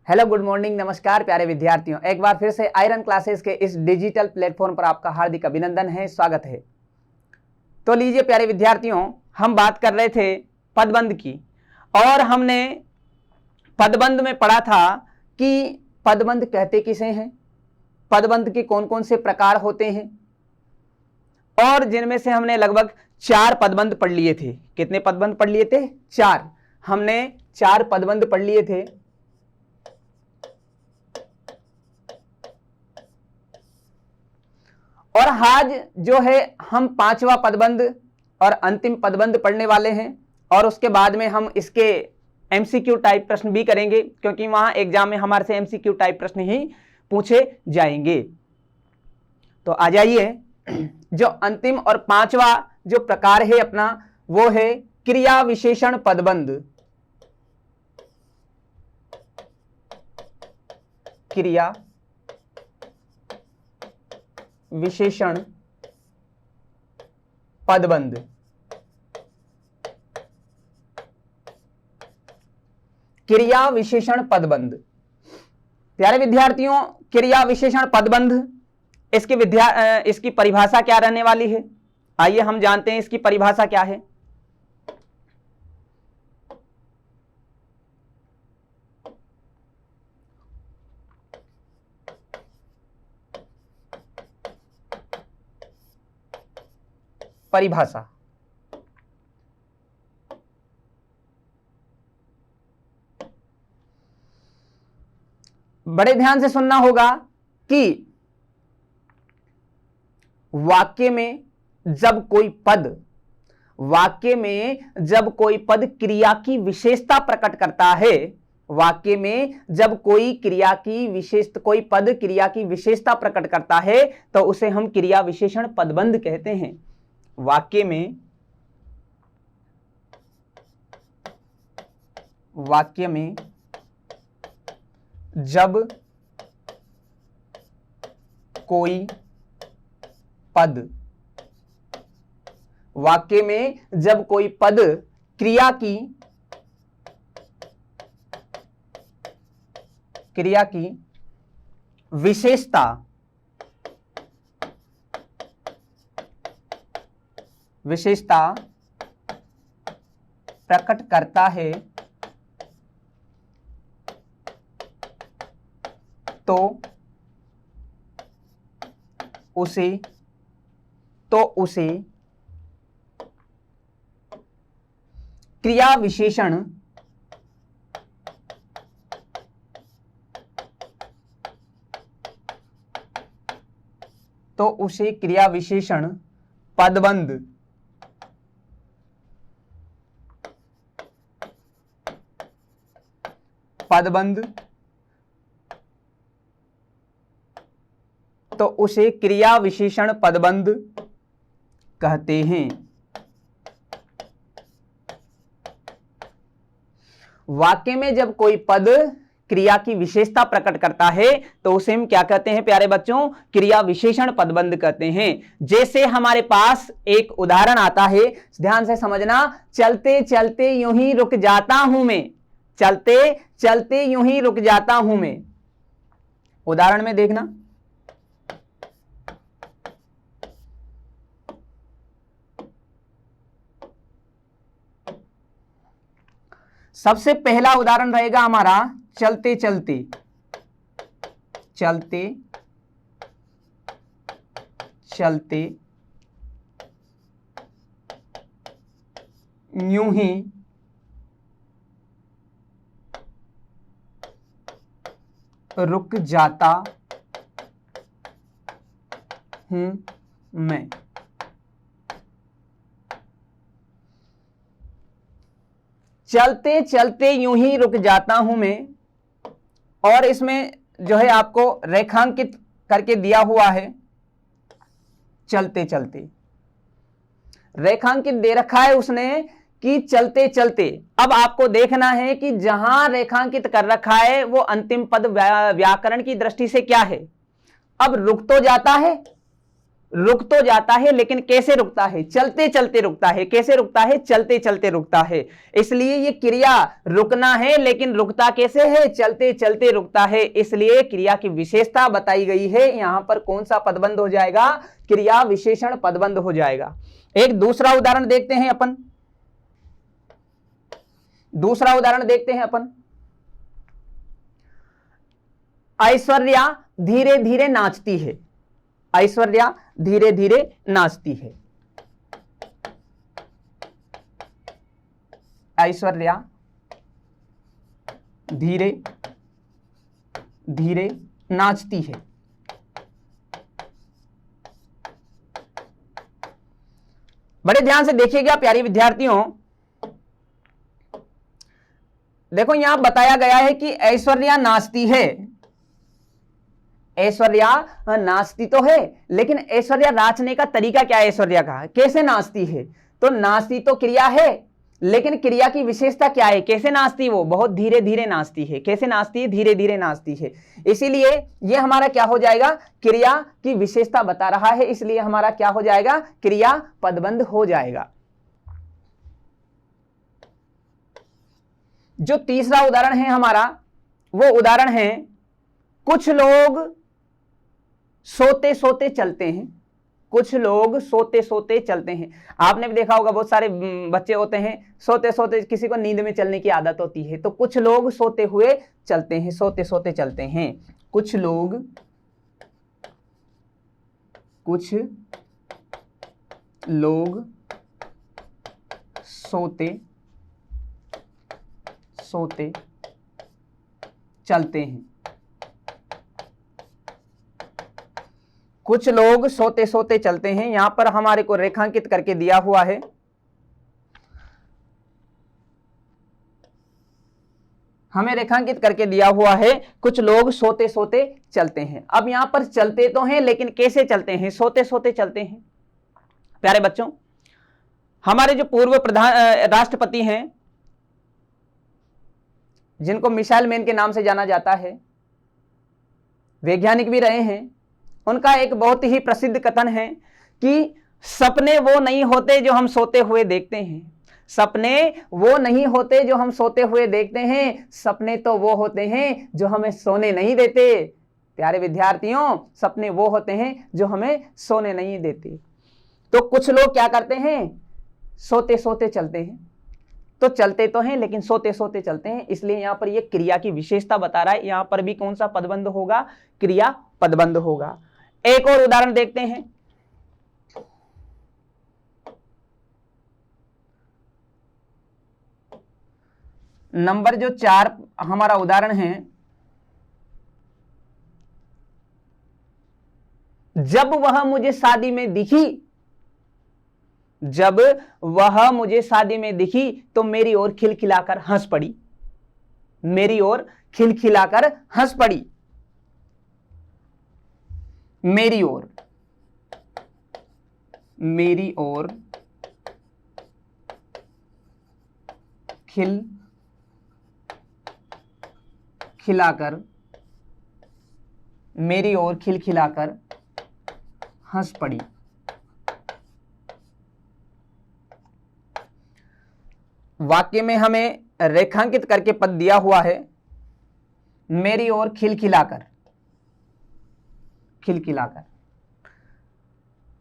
Hello, good morning, नमस्कार प्यारे विद्यार्थियों। एक बार फिर से आयरन क्लासेस के इस डिजिटल प्लेटफॉर्म पर आपका हार्दिक अभिनंदन है, स्वागत है। तो लीजिए प्यारे विद्यार्थियों, हम बात कर रहे थे पदबंध की और हमने पदबंध में पढ़ा था कि पदबंध कहते किसे हैं, पदबंध के कौन कौन से प्रकार होते हैं और जिनमें से हमने लगभग 4 पदबंध पढ़ लिए थे। कितने पदबंध पढ़ लिए थे? 4। हमने 4 पदबंध पढ़ लिए थे। और आज जो है हम 5वां पदबंध और अंतिम पदबंध पढ़ने वाले हैं और उसके बाद में हम इसके एमसीक्यू टाइप प्रश्न भी करेंगे, क्योंकि वहां एग्जाम में हमारे से एमसीक्यू टाइप प्रश्न ही पूछे जाएंगे। तो आ जाइए, जो अंतिम और 5वां जो प्रकार है अपना, वो है क्रिया विशेषण पदबंध। क्रिया विशेषण पदबंध। क्रिया विशेषण पदबंध। प्यारे विद्यार्थियों, क्रिया विशेषण पदबंध इसकी परिभाषा क्या रहने वाली है? आइए हम जानते हैं इसकी परिभाषा क्या है। परिभाषा बड़े ध्यान से सुनना होगा कि वाक्य में जब कोई पद क्रिया की विशेषता प्रकट करता है, वाक्य में जब कोई पद क्रिया की विशेषता प्रकट करता है तो उसे हम क्रिया विशेषण पदबंध कहते हैं। वाक्य में जब कोई पद क्रिया की विशेषता प्रकट करता है तो उसे क्रिया विशेषण पदबंध क्रिया विशेषण पदबंध कहते हैं। वाक्य में जब कोई पद क्रिया की विशेषता प्रकट करता है तो उसे हम क्या कहते हैं प्यारे बच्चों? क्रिया विशेषण पदबंध कहते हैं। जैसे हमारे पास एक उदाहरण आता है, ध्यान से समझना। चलते चलते यूं ही रुक जाता हूं मैं। चलते चलते यूं ही रुक जाता हूं मैं। उदाहरण में देखना, सबसे पहला उदाहरण रहेगा हमारा चलते चलते यूं ही रुक जाता हूं मैं। चलते चलते यूं ही रुक जाता हूं मैं, और इसमें जो है आपको रेखांकित करके दिया हुआ है। चलते चलते रेखांकित दे रखा है उसने कि चलते चलते। अब आपको देखना है कि जहां रेखांकित कर रखा है वो अंतिम पद व्याकरण की दृष्टि से क्या है। अब रुक तो जाता है, रुक तो जाता है लेकिन कैसे रुकता है? चलते चलते रुकता है। कैसे रुकता है? चलते चलते रुकता है। इसलिए ये क्रिया रुकना है, लेकिन रुकता कैसे है? चलते चलते रुकता है। इसलिए क्रिया की विशेषता बताई गई है। यहां पर कौन सा पदबंध हो जाएगा? क्रिया विशेषण पदबंध हो जाएगा। एक दूसरा उदाहरण देखते हैं अपन। दूसरा उदाहरण देखते हैं अपन। ऐश्वर्या धीरे धीरे नाचती है। ऐश्वर्या धीरे धीरे नाचती है। ऐश्वर्या धीरे धीरे नाचती है। बड़े ध्यान से देखिएगा प्यारे विद्यार्थियों। देखो यहां बताया गया है कि ऐश्वर्या नाचती है। ऐश्वर्या नाचती तो है, लेकिन ऐश्वर्या नाचने का तरीका क्या है? ऐश्वर्या का कैसे नाचती है? तो नाचती तो क्रिया है, लेकिन क्रिया की विशेषता क्या है? कैसे नाचती? वो बहुत धीरे धीरे नाचती है। कैसे नाचती है? धीरे धीरे नाचती है। इसीलिए यह हमारा क्या हो जाएगा? क्रिया की विशेषता बता रहा है, इसलिए हमारा क्या हो जाएगा? क्रिया पदबंध हो जाएगा। जो तीसरा उदाहरण है हमारा, वो उदाहरण है कुछ लोग सोते सोते चलते हैं। कुछ लोग सोते सोते चलते हैं। आपने भी देखा होगा, बहुत सारे बच्चे होते हैं सोते सोते, किसी को नींद में चलने की आदत होती है। तो कुछ लोग सोते हुए चलते हैं, सोते सोते चलते हैं। कुछ लोग सोते सोते चलते हैं। कुछ लोग सोते सोते चलते हैं। यहां पर हमारे को रेखांकित करके दिया हुआ है। हमें रेखांकित करके दिया हुआ है कुछ लोग सोते सोते चलते हैं। अब यहां पर चलते तो हैं, लेकिन कैसे चलते हैं? सोते सोते चलते हैं। प्यारे बच्चों, हमारे जो पूर्व राष्ट्रपति हैं, जिनको मिसाइल मैन के नाम से जाना जाता है, वैज्ञानिक भी रहे हैं, उनका एक बहुत ही प्रसिद्ध कथन है कि सपने वो नहीं होते जो हम सोते हुए देखते हैं। सपने वो नहीं होते जो हम सोते हुए देखते हैं, सपने तो वो होते हैं जो हमें सोने नहीं देते। प्यारे विद्यार्थियों, सपने वो होते हैं जो हमें सोने नहीं देते। तो कुछ लोग क्या करते हैं? सोते सोते चलते हैं। तो चलते तो हैं, लेकिन सोते सोते चलते हैं। इसलिए यहां पर ये क्रिया की विशेषता बता रहा है। यहां पर भी कौन सा पदबंध होगा? क्रिया पदबंध होगा। एक और उदाहरण देखते हैं। नंबर जो 4 हमारा उदाहरण है, जब वह मुझे शादी में दिखी, जब वह मुझे शादी में दिखी तो मेरी ओर खिलखिलाकर हंस पड़ी। मेरी ओर खिलखिलाकर हंस पड़ी। मेरी ओर खिलखिलाकर मेरी ओर खिलखिलाकर हंस पड़ी। वाक्य में हमें रेखांकित करके पद दिया हुआ है, मेरी ओर खिलखिलाकर। खिलखिलाकर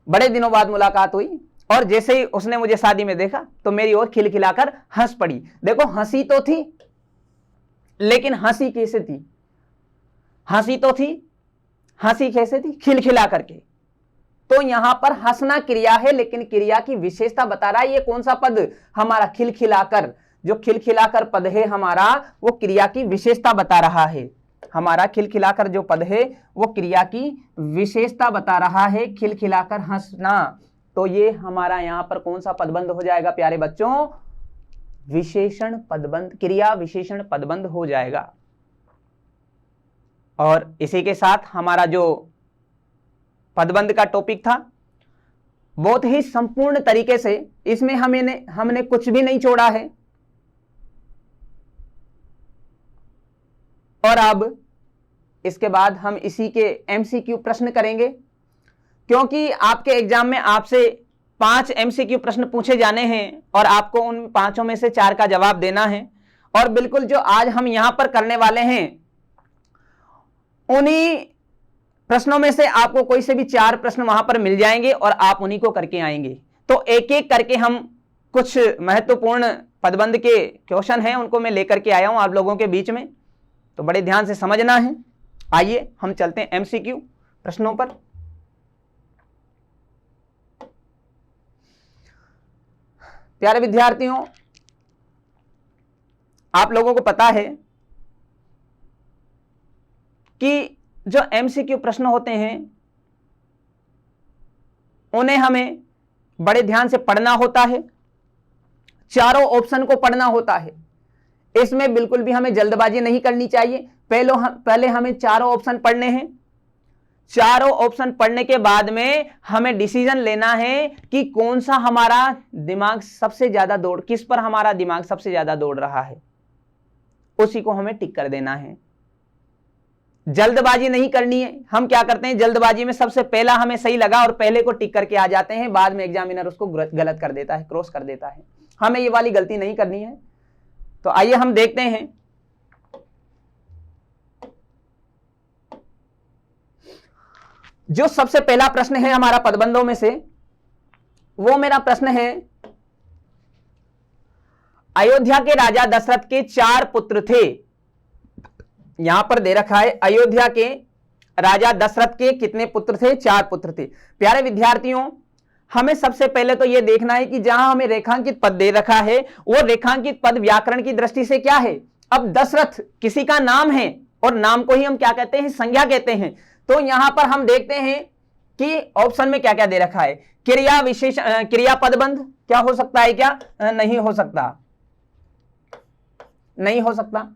बड़े दिनों बाद मुलाकात हुई और जैसे ही उसने मुझे शादी में देखा तो मेरी ओर खिलखिलाकर हंस पड़ी। देखो हंसी तो थी, लेकिन हंसी कैसे थी? हंसी तो थी, हंसी कैसे थी? खिलखिला करके। तो यहां पर हंसना क्रिया है, लेकिन क्रिया की विशेषता बता रहा है। ये कौन सा पद? हमारा खिलखिलाकर। जो खिलखिलाकर पद है हमारा, वो क्रिया की विशेषता बता रहा है। हमारा खिलखिलाकर जो पद है वो क्रिया की विशेषता बता रहा है। खिलखिलाकर हंसना। तो ये हमारा यहां पर कौन सा पदबंध हो जाएगा प्यारे बच्चों? विशेषण पदबंध, क्रिया विशेषण पदबंध हो जाएगा। और इसी के साथ हमारा जो पदबंध का टॉपिक था, बहुत ही संपूर्ण तरीके से इसमें हमने कुछ भी नहीं छोड़ा है। और अब इसके बाद हम इसी के एमसीक्यू प्रश्न करेंगे। क्योंकि आपके एग्जाम में आपसे 5 MCQ प्रश्न पूछे जाने हैं और आपको उन 5 में से 4 का जवाब देना है। और बिल्कुल जो आज हम यहां पर करने वाले हैं उन्हीं प्रश्नों में से आपको कोई से भी 4 प्रश्न वहां पर मिल जाएंगे और आप उन्हीं को करके आएंगे। तो एक एक करके हम कुछ महत्वपूर्ण पदबंध के क्वेश्चन हैं उनको मैं लेकर के आया हूं आप लोगों के बीच में, तो बड़े ध्यान से समझना है। आइए हम चलते हैं MCQ प्रश्नों पर। प्यारे विद्यार्थियों, आप लोगों को पता है कि जो MCQ प्रश्न होते हैं उन्हें हमें बड़े ध्यान से पढ़ना होता है, चारों ऑप्शन को पढ़ना होता है। इसमें बिल्कुल भी हमें जल्दबाजी नहीं करनी चाहिए। पहले हमें चारों ऑप्शन पढ़ने हैं। चारों ऑप्शन पढ़ने के बाद में हमें डिसीजन लेना है कि कौन सा हमारा दिमाग सबसे ज्यादा किस पर हमारा दिमाग सबसे ज्यादा दौड़ रहा है, उसी को हमें टिक कर देना है। जल्दबाजी नहीं करनी है। हम क्या करते हैं, जल्दबाजी में सबसे पहला हमें सही लगा और पहले को टिक करके आ जाते हैं, बाद में एग्जामिनर उसको गलत कर देता है, क्रॉस कर देता है। हमें ये वाली गलती नहीं करनी है। तो आइए हम देखते हैं। जो सबसे पहला प्रश्न है हमारा पदबंधों में से, वो मेरा प्रश्न है, अयोध्या के राजा दशरथ के 4 पुत्र थे। यहां पर दे रखा है अयोध्या के राजा दशरथ के कितने पुत्र थे, 4 पुत्र थे। प्यारे विद्यार्थियों, हमें सबसे पहले तो यह देखना है कि जहां हमें रेखांकित पद दे रखा है वो रेखांकित पद व्याकरण की दृष्टि से क्या है। अब दशरथ किसी का नाम है और नाम को ही हम क्या कहते हैं, संज्ञा कहते हैं। तो यहां पर हम देखते हैं कि ऑप्शन में क्या क्या दे रखा है। क्रिया विशेष क्रिया पदबंध क्या हो सकता है, क्या नहीं हो सकता, नहीं हो सकता।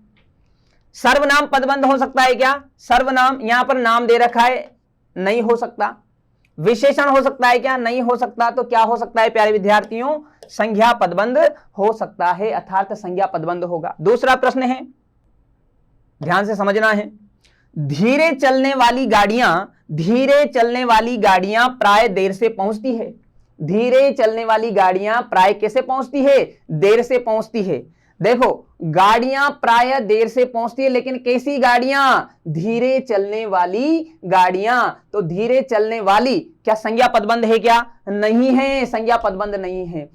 सर्वनाम पदबंध हो सकता है क्या, सर्वनाम, यहां पर नाम दे रखा है, नहीं हो सकता। विशेषण हो सकता है क्या, नहीं हो सकता। तो क्या हो सकता है प्यारे विद्यार्थियों, संज्ञा पदबंध हो सकता है, अर्थात संज्ञा पदबंध होगा। दूसरा प्रश्न है, ध्यान से समझना है। धीरे चलने वाली गाड़ियां प्राय देर से पहुंचती है। धीरे चलने वाली गाड़ियां प्राय कैसे पहुंचती है, देर से पहुंचती है। देखो, गाड़ियां प्राय देर से पहुंचती है, लेकिन कैसी गाड़ियां, धीरे चलने वाली गाड़ियां। तो धीरे चलने वाली क्या संज्ञा पदबंध है, क्या नहीं है, संज्ञा पदबंध नहीं है।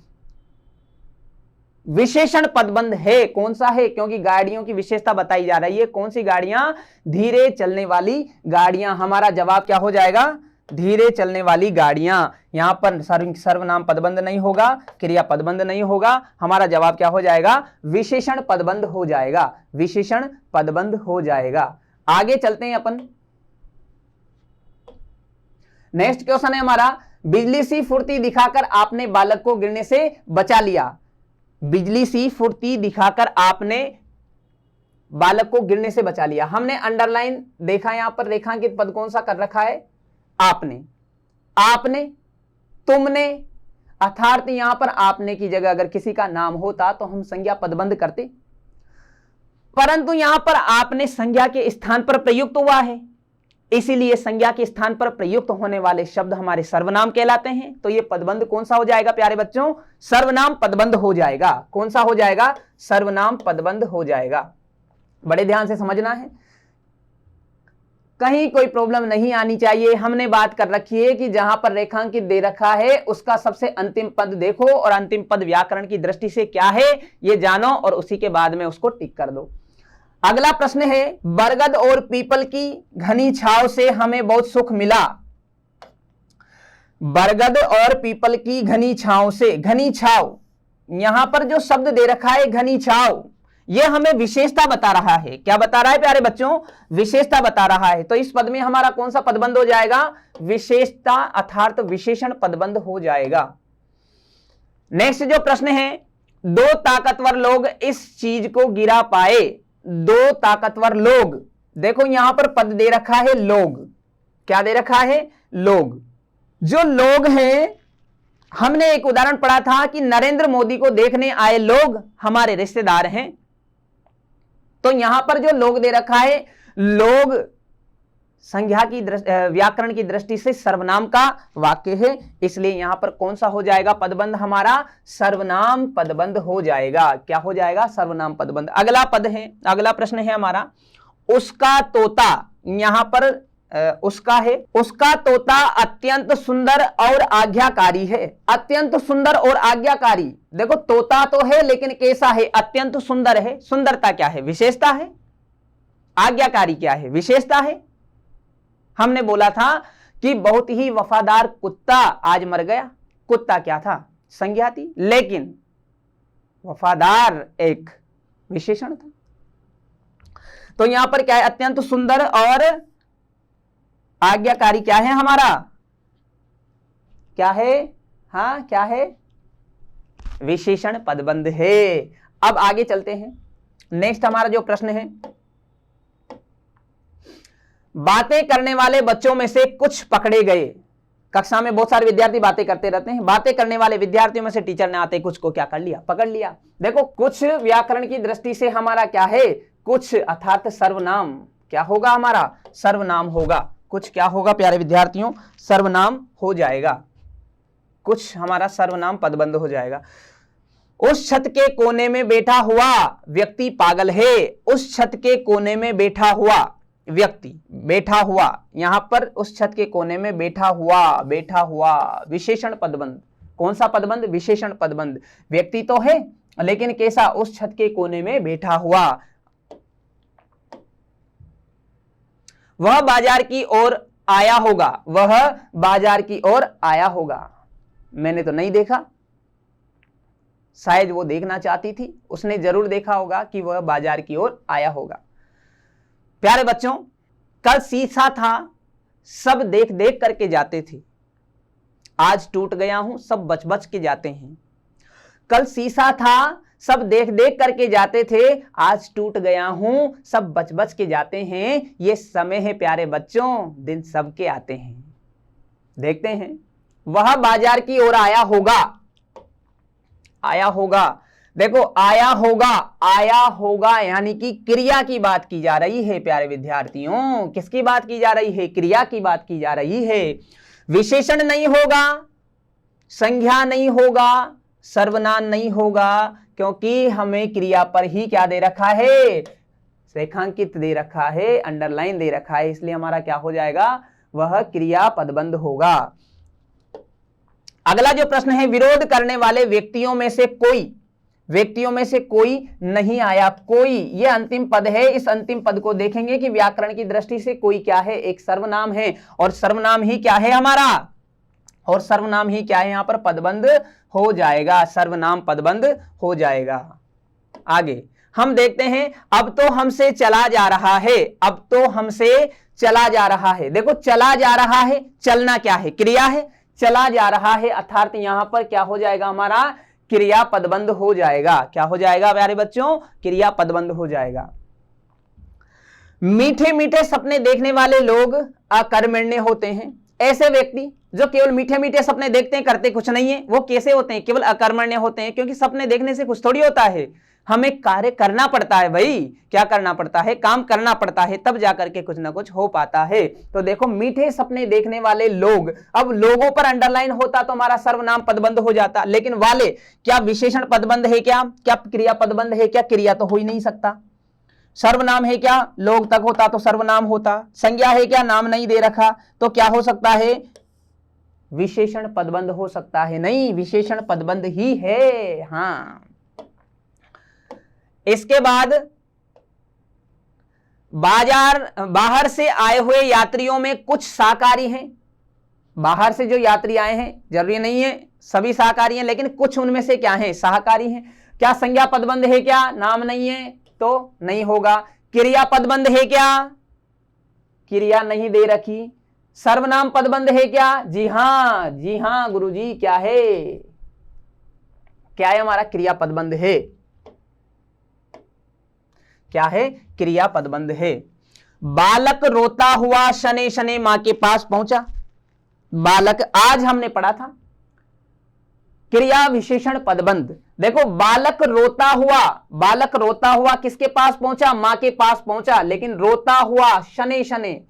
विशेषण पदबंध है, कौन सा है, क्योंकि गाड़ियों की विशेषता बताई जा रही है। कौन सी गाड़ियां, धीरे चलने वाली गाड़ियां। हमारा जवाब क्या हो जाएगा, धीरे चलने वाली गाड़ियां। यहां पर सर्वनाम पदबंध नहीं होगा, क्रिया पदबंध नहीं होगा। हमारा जवाब क्या हो जाएगा, विशेषण पदबंध हो जाएगा, विशेषण पदबंध हो जाएगा। आगे चलते हैं अपन। नेक्स्ट क्वेश्चन है हमारा, बिजली सी फुर्ती दिखाकर आपने बालक को गिरने से बचा लिया। बिजली सी फुर्ती दिखाकर आपने बालक को गिरने से बचा लिया। हमने अंडरलाइन देखा, यहां पर रेखांकित पद कौन सा कर रखा है, आपने, आपने, तुमने, अर्थात यहां पर आपने की जगह अगर किसी का नाम होता तो हम संज्ञा पदबंध करते, परंतु यहां पर आपने संज्ञा के स्थान पर प्रयुक्त हुआ है, इसीलिए संज्ञा के स्थान पर प्रयुक्त होने वाले शब्द हमारे सर्वनाम कहलाते हैं। तो ये पदबंध कौन सा हो जाएगा प्यारे बच्चों, सर्वनाम पदबंध हो जाएगा। कौन सा हो जाएगा, सर्वनाम पदबंध हो जाएगा। बड़े ध्यान से समझना है, कहीं कोई प्रॉब्लम नहीं आनी चाहिए। हमने बात कर रखी है कि जहां पर रेखांकित दे रखा है उसका सबसे अंतिम पद देखो और अंतिम पद व्याकरण की दृष्टि से क्या है ये जानो और उसी के बाद में उसको टिक कर दो। अगला प्रश्न है, बरगद और पीपल की घनी छांव से हमें बहुत सुख मिला। बरगद और पीपल की घनी छांव से, घनी छांव, यहां पर जो शब्द दे रखा है घनी छांव, यह हमें विशेषता बता रहा है। क्या बता रहा है प्यारे बच्चों, विशेषता बता रहा है। तो इस पद में हमारा कौन सा पदबंध हो जाएगा, विशेषता अर्थात विशेषण पदबंध हो जाएगा। नेक्स्ट जो प्रश्न है, 2 ताकतवर लोग इस चीज को गिरा पाए। 2 ताकतवर लोग, देखो यहां पर पद दे रखा है लोग, क्या दे रखा है, लोग। जो लोग हैं, हमने एक उदाहरण पढ़ा था कि नरेंद्र मोदी को देखने आए लोग हमारे रिश्तेदार हैं। तो यहां पर जो लोग दे रखा है, लोग संज्ञा की व्याकरण की दृष्टि से सर्वनाम का वाक्य है, इसलिए यहां पर कौन सा हो जाएगा पदबंध हमारा? सर्वनाम पदबंध हो जाएगा। क्या हो जाएगा? सर्वनाम पदबंध। अगला पद है, अगला प्रश्न है हमारा, उसका तोता। यहां पर उसका है, उसका तोता अत्यंत सुंदर और आज्ञाकारी है। अत्यंत सुंदर और आज्ञाकारी, देखो तोता तो है लेकिन कैसा है? अत्यंत सुंदर है। सुंदरता क्या है? विशेषता है। आज्ञाकारी क्या है? विशेषता है। हमने बोला था कि बहुत ही वफादार कुत्ता आज मर गया। कुत्ता क्या था? संज्ञा थी, लेकिन वफादार एक विशेषण था। तो यहां पर क्या है? अत्यंत सुंदर और आज्ञाकारी क्या है हमारा? क्या है? हाँ क्या है? विशेषण पदबंध है। अब आगे चलते हैं। नेक्स्ट हमारा जो प्रश्न है, बातें करने वाले बच्चों में से कुछ पकड़े गए। कक्षा में बहुत सारे विद्यार्थी बातें करते रहते हैं। बातें करने वाले विद्यार्थियों में से टीचर ने आते कुछ को क्या कर लिया? पकड़ लिया। देखो कुछ व्याकरण की दृष्टि से हमारा क्या है? कुछ अर्थात सर्वनाम। क्या होगा हमारा? सर्वनाम होगा। कुछ क्या होगा प्यारे विद्यार्थियों? सर्वनाम हो जाएगा। कुछ हमारा सर्वनाम पदबंध हो जाएगा। उस छत के कोने में बैठा हुआ व्यक्ति पागल है। उस छत के कोने में बैठा हुआ व्यक्ति, बैठा हुआ, यहां पर उस छत के कोने में बैठा हुआ, बैठा हुआ विशेषण पदबंध। कौन सा पदबंध? विशेषण पदबंध। व्यक्ति तो है लेकिन कैसा? उस छत के कोने में बैठा हुआ। वह बाजार की ओर आया होगा। वह बाजार की ओर आया होगा। मैंने तो नहीं देखा, शायद वो देखना चाहती थी, उसने जरूर देखा होगा कि वह बाजार की ओर आया होगा। प्यारे बच्चों, कल शीशा था, सब देख देख करके जाते थे। आज टूट गया हूं, सब बच बच के जाते हैं। कल शीशा था, सब देख देख करके जाते थे, आज टूट गया हूं, सब बच बच के जाते हैं। ये समय है प्यारे बच्चों, दिन सबके आते हैं। देखते हैं, वह बाजार की ओर आया होगा। आया होगा, देखो आया होगा, आया होगा यानी कि क्रिया की बात की जा रही है प्यारे विद्यार्थियों। किसकी बात की जा रही है? क्रिया की बात की जा रही है। विशेषण नहीं होगा, संज्ञा नहीं होगा, सर्वनाम नहीं होगा, क्योंकि हमें क्रिया पर ही क्या दे रखा है? रेखांकित दे रखा है, अंडरलाइन दे रखा है, इसलिए हमारा क्या हो जाएगा? वह क्रिया पदबंध होगा। अगला जो प्रश्न है, विरोध करने वाले व्यक्तियों में से कोई, व्यक्तियों में से कोई नहीं आया। कोई, ये अंतिम पद है। इस अंतिम पद को देखेंगे कि व्याकरण की दृष्टि से कोई क्या है? एक सर्वनाम है, और सर्वनाम ही क्या है हमारा? और सर्वनाम ही क्या है? यहां पर पदबंध हो जाएगा। सर्वनाम पदबंध हो जाएगा। आगे हम देखते हैं, अब तो हमसे चला जा रहा है। अब तो हमसे चला जा रहा है। देखो चला जा रहा है, चलना क्या है? क्रिया है। चला जा रहा है अर्थात यहां पर क्या हो जाएगा हमारा? क्रिया पदबंध हो जाएगा। क्या हो जाएगा प्यारे बच्चों? क्रिया पदबंध हो जाएगा। मीठे मीठे सपने देखने वाले लोग अकर्मण्य होते हैं। ऐसे व्यक्ति जो केवल मीठे मीठे सपने देखते हैं, करते कुछ नहीं है, वो कैसे होते हैं? केवल अकर्मण्य होते हैं। क्योंकि सपने देखने से कुछ थोड़ी होता है, हमें कार्य करना पड़ता है भाई। क्या करना पड़ता है? काम करना पड़ता है, तब जाकर के कुछ ना कुछ हो पाता है। तो देखो मीठे सपने देखने वाले लोग, अब लोगों पर अंडरलाइन होता तो हमारा सर्वनाम पदबंध हो जाता, लेकिन वाले क्या विशेषण पदबंध है? क्या क्या क्रिया पदबंध है? क्या क्रिया तो हो ही नहीं सकता। सर्वनाम है क्या? लोग तक होता तो सर्वनाम होता। संज्ञा है क्या? नाम नहीं दे रखा, तो क्या हो सकता है? विशेषण पदबंध हो सकता है। नहीं, विशेषण पदबंध ही है। हां, इसके बाद बाहर से आए हुए यात्रियों में कुछ शाकाहारी हैं। बाहर से जो यात्री आए हैं, जरूरी नहीं है सभी शाकाहारी हैं, लेकिन कुछ उनमें से क्या हैं? शाकाहारी हैं। क्या संज्ञा पदबंध है? क्या नाम नहीं है तो नहीं होगा। क्रिया पदबंध है क्या? क्रिया नहीं दे रखी। सर्वनाम पदबंध है क्या? जी हां गुरुजी, क्या है? क्या है हमारा? क्रिया पदबंध है। क्या है? क्रिया पदबंध है। बालक रोता हुआ शने शने मां के पास पहुंचा। बालक आज हमने पढ़ा था, क्रिया विशेषण पदबंध। देखो बालक रोता हुआ किसके पास पहुंचा? मां के पास पहुंचा, लेकिन रोता हुआ शने शने,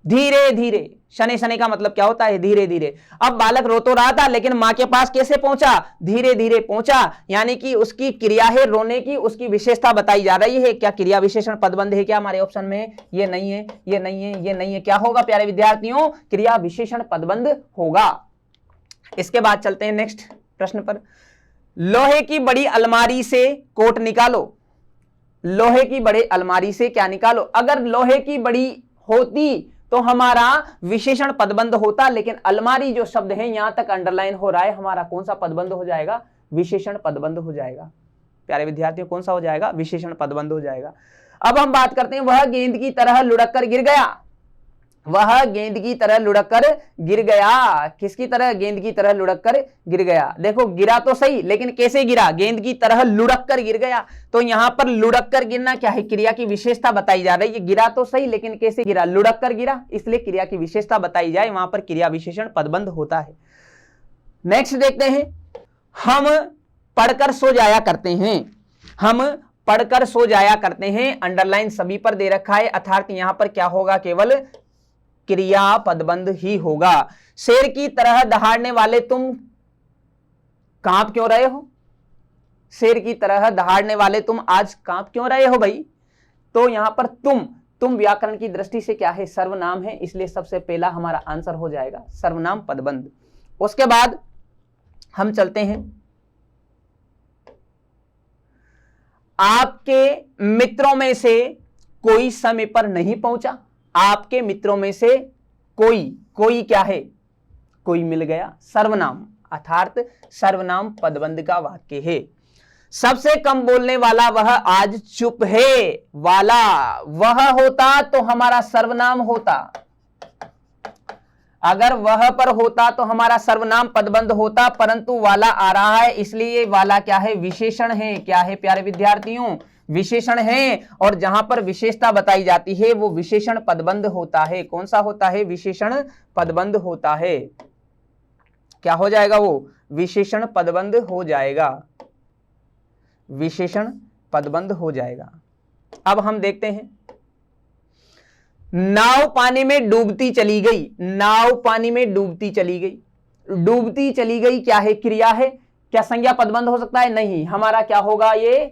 धीरे धीरे, शनै शनै का मतलब क्या होता है? धीरे धीरे। अब बालक रो तो रहा था लेकिन मां के पास कैसे पहुंचा? धीरे धीरे पहुंचा, यानी कि उसकी क्रिया है रोने की, उसकी विशेषता बताई जा रही है। क्या क्रिया विशेषण पदबंध है क्या हमारे ऑप्शन में? ये नहीं है, ये नहीं है, ये नहीं है। क्या होगा प्यारे विद्यार्थियों? क्रिया विशेषण पदबंध होगा। इसके बाद चलते हैं नेक्स्ट प्रश्न पर। लोहे की बड़ी अलमारी से कोट निकालो। लोहे की बड़ी अलमारी से क्या निकालो? अगर लोहे की बड़ी होती तो हमारा विशेषण पदबंध होता, लेकिन अलमारी जो शब्द है यहां तक अंडरलाइन हो रहा है, हमारा कौन सा पदबंध हो जाएगा? विशेषण पदबंध हो जाएगा। प्यारे विद्यार्थियों कौन सा हो जाएगा? विशेषण पदबंध हो जाएगा। अब हम बात करते हैं, वह गेंद की तरह लुढ़क कर गिर गया। वह गेंद की तरह लुढ़क कर गिर गया। किसकी तरह? गेंद की तरह लुढ़क कर गिर गया। देखो गिरा तो सही, लेकिन कैसे गिरा? गेंद की तरह लुढ़क कर गिर गया। तो यहां पर लुढ़क कर गिरना क्या है? क्रिया की विशेषता बताई जा रही है। गिरा तो सही, लेकिन कैसे गिरा? लुढ़क कर गिरा, इसलिए क्रिया की विशेषता बताई जाए, वहां पर क्रिया विशेषण पदबंध होता है। नेक्स्ट देखते हैं, हम पढ़कर सो जाया करते हैं। हम पढ़कर सो जाया करते हैं, अंडरलाइन सभी पर दे रखा है, अर्थात यहां पर क्या होगा? केवल क्रिया पदबंध ही होगा। शेर की तरह दहाड़ने वाले तुम कांप क्यों रहे हो? शेर की तरह दहाड़ने वाले तुम आज कांप क्यों रहे हो भाई? तो यहां पर तुम व्याकरण की दृष्टि से क्या है? सर्वनाम है, इसलिए सबसे पहला हमारा आंसर हो जाएगा सर्वनाम पदबंध। उसके बाद हम चलते हैं, आपके मित्रों में से कोई समय पर नहीं पहुंचा। आपके मित्रों में से कोई क्या है? कोई मिल गया, सर्वनाम, अर्थात सर्वनाम पदबंध का वाक्य है। सबसे कम बोलने वाला वह आज चुप है। वाला वह होता तो हमारा सर्वनाम होता, अगर वह पर होता तो हमारा सर्वनाम पदबंध होता, परंतु वाला आ रहा है, इसलिए वाला क्या है? विशेषण है। क्या है प्यारे विद्यार्थियों? विशेषण है, और जहां पर विशेषता बताई जाती है वो विशेषण पदबंध होता है। कौन सा होता है? विशेषण पदबंध होता है। क्या हो जाएगा? वो विशेषण पदबंध हो जाएगा। विशेषण पदबंध हो जाएगा। अब हम देखते हैं, नाव पानी में डूबती चली गई। नाव पानी में डूबती चली गई। डूबती चली गई क्या है? क्रिया है। क्या संज्ञा पदबंध हो सकता है? नहीं, हमारा क्या होगा? ये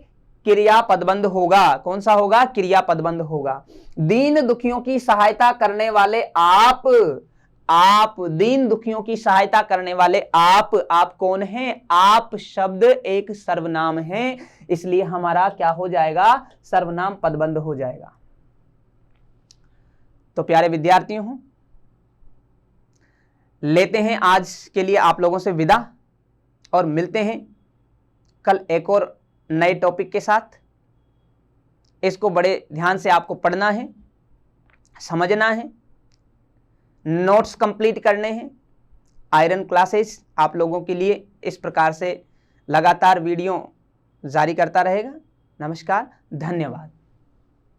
क्रिया पदबंध होगा। कौन सा होगा? क्रिया पदबंध होगा। दीन दुखियों की सहायता करने वाले आप दीन दुखियों की सहायता करने वाले आप कौन हैं? आप शब्द एक सर्वनाम है, इसलिए हमारा क्या हो जाएगा? सर्वनाम पदबंध हो जाएगा। तो प्यारे विद्यार्थियों, लेते हैं आज के लिए आप लोगों से विदा, और मिलते हैं कल एक और नए टॉपिक के साथ। इसको बड़े ध्यान से आपको पढ़ना है, समझना है, नोट्स कंप्लीट करने हैं। आयरन क्लासेस आप लोगों के लिए इस प्रकार से लगातार वीडियो जारी करता रहेगा। नमस्कार, धन्यवाद।